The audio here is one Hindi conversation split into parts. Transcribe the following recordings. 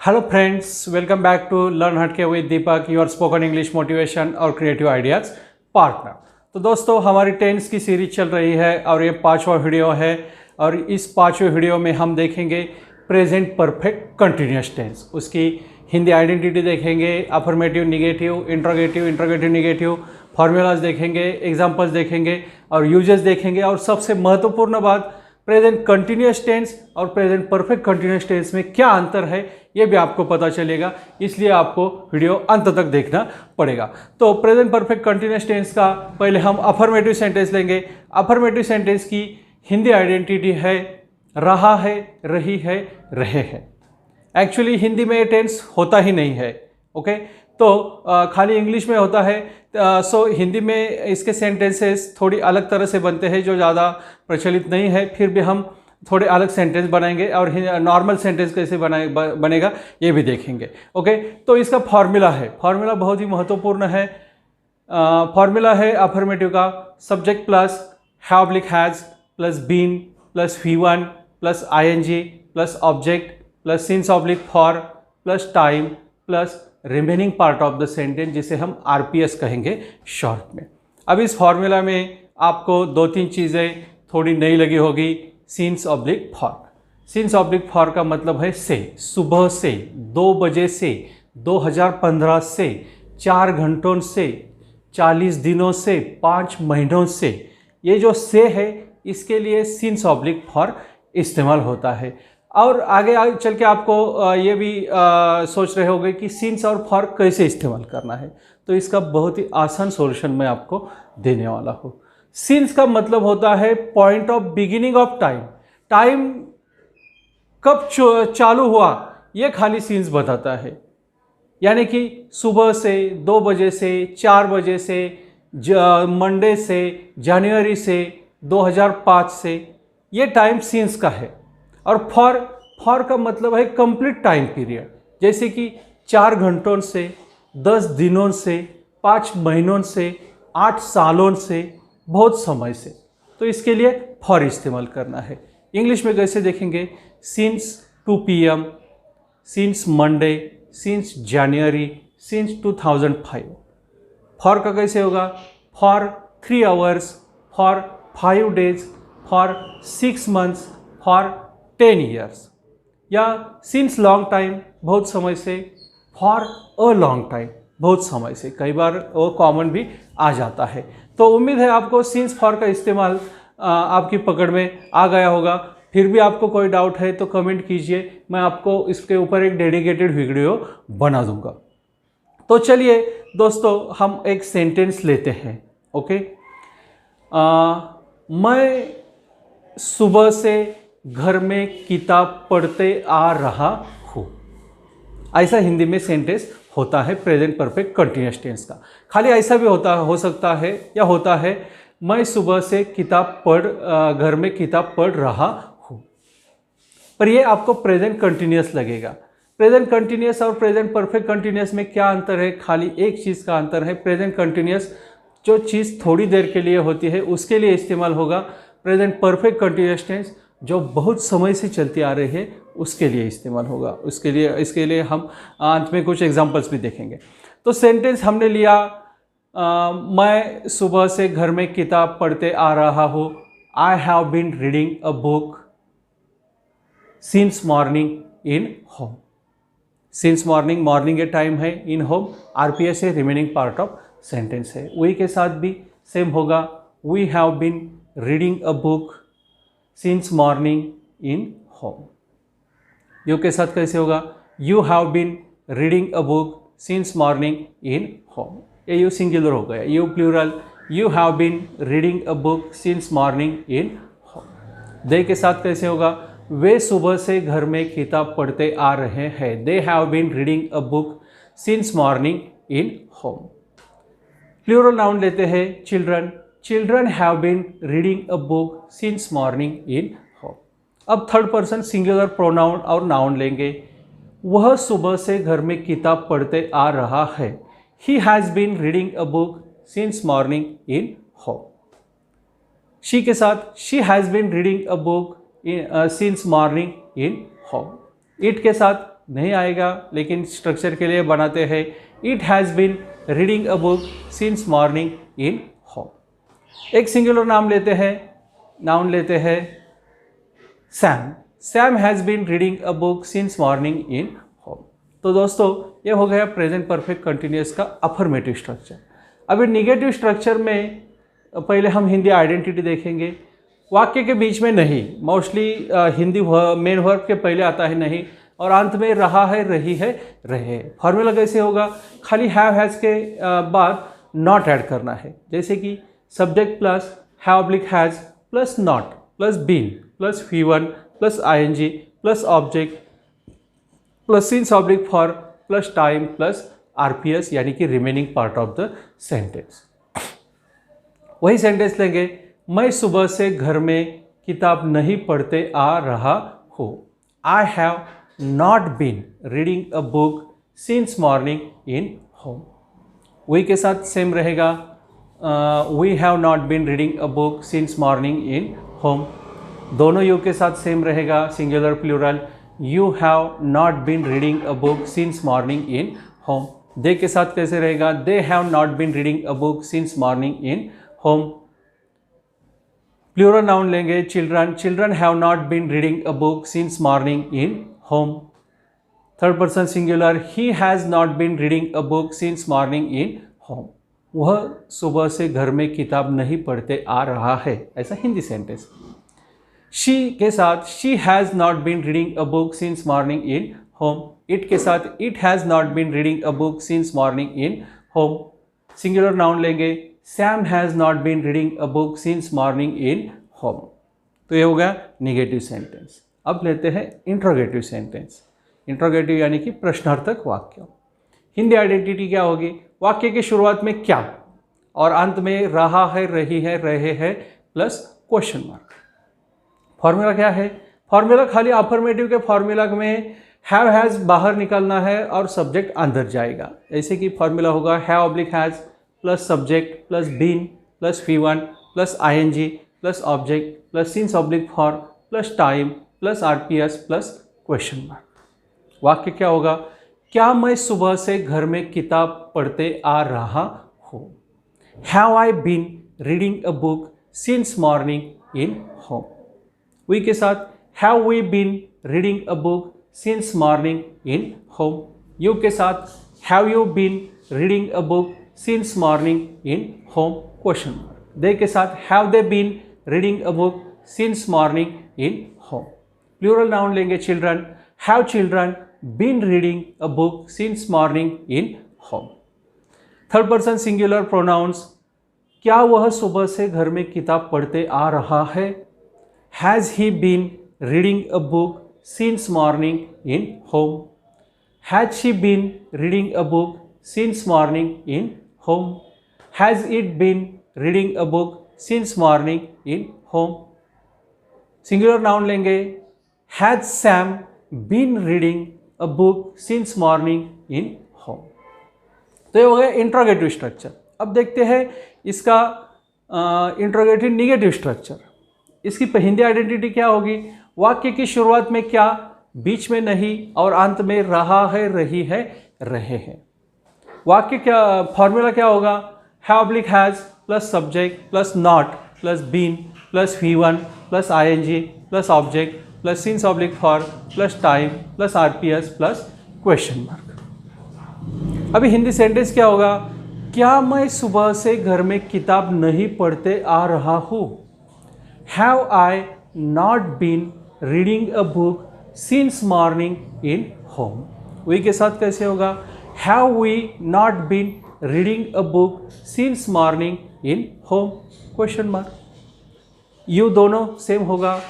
Hello friends, welcome back to learn हटके with Deepak, your spoken English motivation और क्रिएटिव आइडियाज़ पार्टनर। तो दोस्तों, हमारी टेंस की सीरीज चल रही है और ये 5वां वीडियो है। और इस 5वें वीडियो में हम देखेंगे प्रेजेंट परफेक्ट कंटिन्यूअस टेंस, उसकी हिंदी आइडेंटिटी देखेंगे, affirmative, negative, interrogative, interrogative negative, formulas देखेंगे, एग्जाम्पल्स देखेंगे और यूजेस देखेंगे। और सबसे महत्वपूर्ण बात, प्रेजेंट कंटिन्यूअस टेंस और प्रेजेंट परफेक्ट कंटिन्यूअस टेंस में क्या अंतर है ये भी आपको पता चलेगा, इसलिए आपको वीडियो अंत तक देखना पड़ेगा। तो प्रेजेंट परफेक्ट कंटिन्यूअस टेंस का पहले हम अफर्मेटिव सेंटेंस लेंगे। अफर्मेटिव सेंटेंस की हिंदी आइडेंटिटी है रहा है, रही है, रहे हैं। एक्चुअली हिंदी में टेंस होता ही नहीं है, ओके। तो खाली इंग्लिश में होता है। सो हिंदी में इसके सेंटेंसेस थोड़ी अलग तरह से बनते हैं जो ज़्यादा प्रचलित नहीं है। फिर भी हम थोड़े अलग सेंटेंस बनाएंगे और नॉर्मल सेंटेंस कैसे बनेगा ये भी देखेंगे, ओके। तो इसका फॉर्मूला है, फॉर्मूला बहुत ही महत्वपूर्ण है। फॉर्मूला है अफर्मेटिव का सब्जेक्ट प्लस हैव लिख has plus been plus V1 plus ING plus object plus since oblique for plus time plus remaining part of the sentence, जिसे हम RPS कहेंगे शॉर्ट में। अब इस फॉर्मूला में आपको 2-3 चीज़ें थोड़ी नई लगी होगी। Since oblique for, since oblique for का मतलब है से, सुबह से, 2 बजे से, 2015 से, 4 घंटों से, 40 दिनों से, 5 महीनों से। ये जो से है इसके लिए सिंस ऑब्लिक फॉर इस्तेमाल होता है। और आगे चल के आपको ये भी सोच रहे होंगे कि सिंस और फॉर कैसे इस्तेमाल करना है, तो इसका बहुत ही आसान सॉल्यूशन मैं आपको देने वाला हूँ। सिंस का मतलब होता है point of beginning of time, time कब चालू हुआ ये खाली सिंस बताता है। यानी कि सुबह से, 2 बजे से, 4 बजे से, मंडे से, जनवरी से, 2005 से, ये टाइम सिंस का है। और फॉर का मतलब है कंप्लीट टाइम पीरियड, जैसे कि 4 घंटों से, 10 दिनों से, 5 महीनों से, 8 सालों से, बहुत समय से। तो इसके लिए फॉर इस्तेमाल करना है। इंग्लिश में कैसे देखेंगे, since 2 PM, since Monday, since January, since 2005। For का कैसे होगा, for 3 hours, for 5 days, for 6 months, for 10 years, या सिंस लॉन्ग टाइम, बहुत समय से, फॉर अ लॉन्ग टाइम, बहुत समय से। कई बार वो कॉमन भी आ जाता है। तो उम्मीद है आपको सिंस फॉर का इस्तेमाल आपकी पकड़ में आ गया होगा। फिर भी आपको कोई डाउट है तो कमेंट कीजिए, मैं आपको इसके ऊपर एक डेडिकेटेड वीडियो बना दूंगा। तो चलिए दोस्तों, हम एक सेंटेंस लेते हैं, ओके। मैं सुबह से घर में किताब पढ़ते आ रहा हूँ, ऐसा हिंदी में सेंटेंस होता है प्रेजेंट परफेक्ट कंटिन्यूअस टेंस का। खाली ऐसा भी हो सकता है या होता है, मैं सुबह से घर में किताब पढ़ रहा हूँ, पर ये आपको प्रेजेंट कंटिन्यूअस लगेगा। प्रेजेंट कंटिन्यूअस और प्रेजेंट परफेक्ट कंटिन्यूअस में क्या अंतर है, खाली एक चीज़ का अंतर है। प्रेजेंट कंटिन्यूअस जो चीज़ थोड़ी देर के लिए होती है उसके लिए इस्तेमाल होगा। प्रेजेंट परफेक्ट कंटिन्यूअस टेंस जो बहुत समय से चलती आ रही है उसके लिए इस्तेमाल होगा। इसके लिए हम अंत में कुछ एग्जांपल्स भी देखेंगे। तो सेंटेंस हमने लिया, मैं सुबह से घर में किताब पढ़ते आ रहा हूँ। I have been reading a book since morning in home. Since morning, morning के टाइम है, इन होम RPS है, रिमेनिंग पार्ट ऑफ सेंटेंस है। वी के साथ भी सेम होगा, we have been reading a book since morning in home. You के साथ कैसे होगा, you have been reading a book since morning in home. ये यू सिंगुलर हो गया, you plural, you have been reading a book since morning in home. They के साथ कैसे होगा, वे सुबह से घर में किताब पढ़ते आ रहे हैं। They have been reading a book since morning in home. Plural noun लेते हैं, children, children have been reading a book since morning in home. अब थर्ड पर्सन सिंगुलर प्रोनाउन और नाउन लेंगे। वह सुबह से घर में किताब पढ़ते आ रहा है। He has been reading a book since morning in home. She के साथ, she has been reading a book since morning in home. It के साथ, नहीं आएगा, लेकिन स्ट्रक्चर के लिए बनाते हैं it has been reading a book since morning in home. एक सिंगुलर नाउन लेते हैं Sam. Sam has been reading a book since morning in home. तो दोस्तों ये हो गया प्रेजेंट परफेक्ट कंटिन्यूअस का अफर्मेटिव स्ट्रक्चर। अभी निगेटिव स्ट्रक्चर में पहले हम हिंदी आइडेंटिटी देखेंगे। वाक्य के बीच में नहीं, मोस्टली हिंदी मेन वर्ब के पहले आता है नहीं, और अंत में रहा है, रही है, रहे। फॉर्मूला कैसे होगा? खाली हैव हैज़ के बाद नॉट ऐड करना है, जैसे कि subject plus have oblique has plus not plus been plus V1 plus ING plus object plus since oblique for plus time plus RPS, यानी कि remaining part of the sentence. वही सेंटेंस लेंगे, मैं सुबह से घर में किताब नहीं पढ़ते आ रहा हूँ। I have not been reading a book since morning in home. We के साथ सेम रहेगा, we have not been reading a book since morning in home. दोनों यू के साथ सेम रहेगा, singular plural, you have not been reading a book since morning in home. They के साथ कैसे रहेगा? They have not been reading a book since morning in home. Plural noun लेंगे children. Children have not been reading a book since morning in home. Third person singular, he has not been reading a book since morning in home. वह सुबह से घर में किताब नहीं पढ़ते आ रहा है, ऐसा हिंदी सेंटेंस। शी के साथ she has not been reading a book since morning in home. It के साथ it has not been reading a book since morning in home. Singular noun लेंगे, Sam has not been reading a book since morning in home. तो ये हो गया निगेटिव सेंटेंस। अब लेते हैं इंट्रोगेटिव सेंटेंस। इंट्रोगेटिव यानी कि प्रश्नार्थक वाक्य। हिंदी आइडेंटिटी क्या होगी? वाक्य की शुरुआत में क्या और अंत में रहा है, रही है, रहे हैं प्लस क्वेश्चन मार्क। फॉर्मूला क्या है? फॉर्मूला खाली अफर्मेटिव के फॉर्मूला में हैव हैज़ बाहर निकालना है और सब्जेक्ट अंदर जाएगा। ऐसे कि फॉर्मूला होगा have oblique has plus subject plus been plus V1 plus ING plus object plus since oblique for plus time plus RPS plus question mark. वाक्य क्या होगा? क्या मैं सुबह से घर में किताब पढ़ते आ रहा हूँ। Have I been reading a book since morning in home. We के साथ have we been reading a book since morning in home. You के साथ have you been reading a book since morning in home question mark. They के साथ have they been reading a book since morning in home. Plural noun लेंगे children. Have children been reading a book since morning in home. Third person singular pronounce, क्या वह सुबह से घर में किताब पढ़ते आ रहा है। Has he been reading a book since morning in home. Has she been reading a book since morning in home. Has it been reading a book since morning in home. Singular noun लेंगे, has Sam been reading a book since morning in home. तो ये हो गया इंट्रोगेटिव स्ट्रक्चर। अब देखते हैं इसका इंट्रोगेटिव निगेटिव स्ट्रक्चर। इसकी हिंदी आइडेंटिटी क्या होगी? वाक्य की शुरुआत में क्या, बीच में नहीं और अंत में रहा है, रही है, रहे हैं। वाक्य क्या फॉर्मूला क्या होगा? Have oblique has plus subject plus not plus been plus V1 plus ING plus object plus since oblique for plus time plus RPS plus question mark. अभी हिंदी सेंटेंस क्या होगा? क्या मैं सुबह से घर में किताब नहीं पढ़ते आ रहा हूँ। Have I not been reading a book since morning in home. We के साथ कैसे होगा? Have we not been reading a book since morning in home question mark. You दोनों सेम होगा।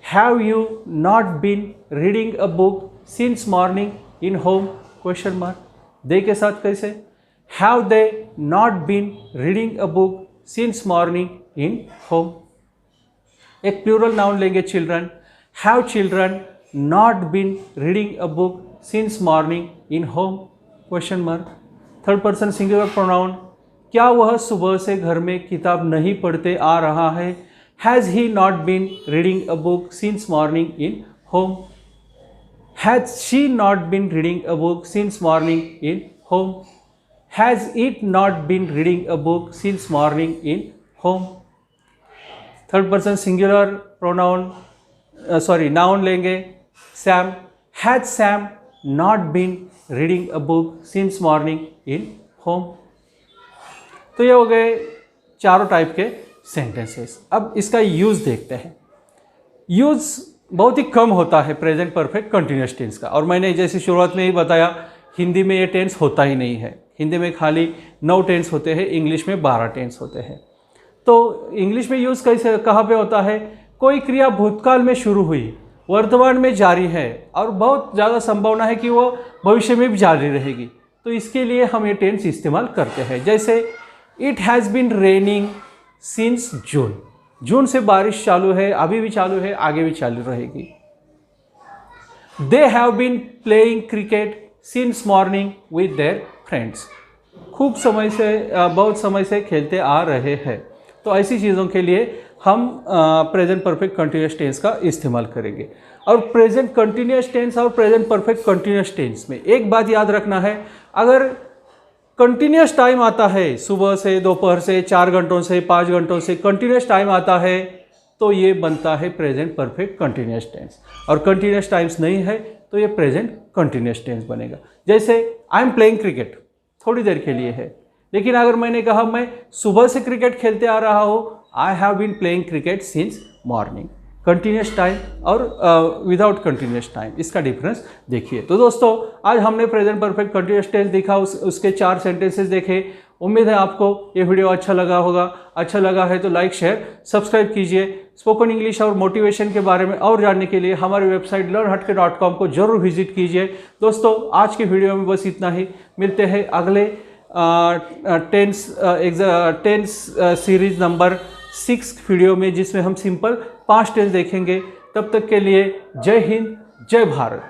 Have you not been reading a book since morning in home question mark. They के साथ कैसे? Have they not been reading a book since morning in home. एक प्लूरल नाउन लेंगे children. Have children not been reading a book since morning in home question mark. Third person singular pronoun, क्या वह सुबह से घर में किताब नहीं पढ़ते आ रहा है। Has he not been reading a book since morning in home. Has she not been reading a book since morning in home, has it not been reading a book since morning in home. Third person singular pronoun noun लेंगे Sam, has Sam not been reading a book since morning in home. तो ये हो गए चारों टाइप के सेंटेंसेस। अब इसका यूज़ देखते हैं। यूज़ बहुत ही कम होता है प्रेजेंट परफेक्ट कंटिन्यूअस टेंस का, और मैंने जैसे शुरुआत में ही बताया हिंदी में ये टेंस होता ही नहीं है। हिंदी में खाली 9 टेंस होते हैं, इंग्लिश में 12 टेंस होते हैं। तो इंग्लिश में यूज़ कैसे कहाँ पे होता है? कोई क्रिया भूतकाल में शुरू हुई, वर्तमान में जारी है और बहुत ज़्यादा संभावना है कि वो भविष्य में भी जारी रहेगी, तो इसके लिए हम ये टेंस इस्तेमाल करते हैं। जैसे it has been raining since June, जून से बारिश चालू है, अभी भी चालू है, आगे भी चालू रहेगी। They have been playing cricket since morning with their friends, खूब समय से बहुत समय से खेलते आ रहे हैं। तो ऐसी चीज़ों के लिए हम प्रेजेंट परफेक्ट कंटिन्यूअस टेंस का इस्तेमाल करेंगे। और प्रेजेंट कंटिन्यूअस टेंस और प्रेजेंट परफेक्ट कंटिन्यूअस टेंस में एक बात याद रखना है, अगर कंटिन्यूअस टाइम आता है, सुबह से दोपहर से 4 घंटों से 5 घंटों से कंटिन्यूअस टाइम आता है, तो ये बनता है प्रेजेंट परफेक्ट कंटिन्यूअस टेंस। और कंटिन्यूअस टाइम्स नहीं है तो ये प्रेजेंट कंटिन्यूअस टेंस बनेगा। जैसे आई एम प्लेइंग क्रिकेट, थोड़ी देर के लिए है, लेकिन अगर मैंने कहा मैं सुबह से क्रिकेट खेलते आ रहा हूँ, I have been playing cricket since morning, continuous time और विदाउट कंटिन्यूअस टाइम, इसका डिफरेंस देखिए। तो दोस्तों आज हमने प्रेजेंट परफेक्ट कंटिन्यूअस टेंस देखा, उसके 4 सेंटेंसेस देखे। उम्मीद है आपको ये वीडियो अच्छा लगा होगा। अच्छा लगा है तो लाइक शेयर सब्सक्राइब कीजिए। स्पोकन इंग्लिश और मोटिवेशन के बारे में और जानने के लिए हमारी वेबसाइट learnhatke.com को जरूर विजिट कीजिए। दोस्तों आज की वीडियो में बस इतना ही, मिलते हैं अगले टेंस सीरीज नंबर 6 वीडियो में, जिसमें हम सिंपल 5 टेंस देखेंगे। तब तक के लिए जय हिंद, जय भारत।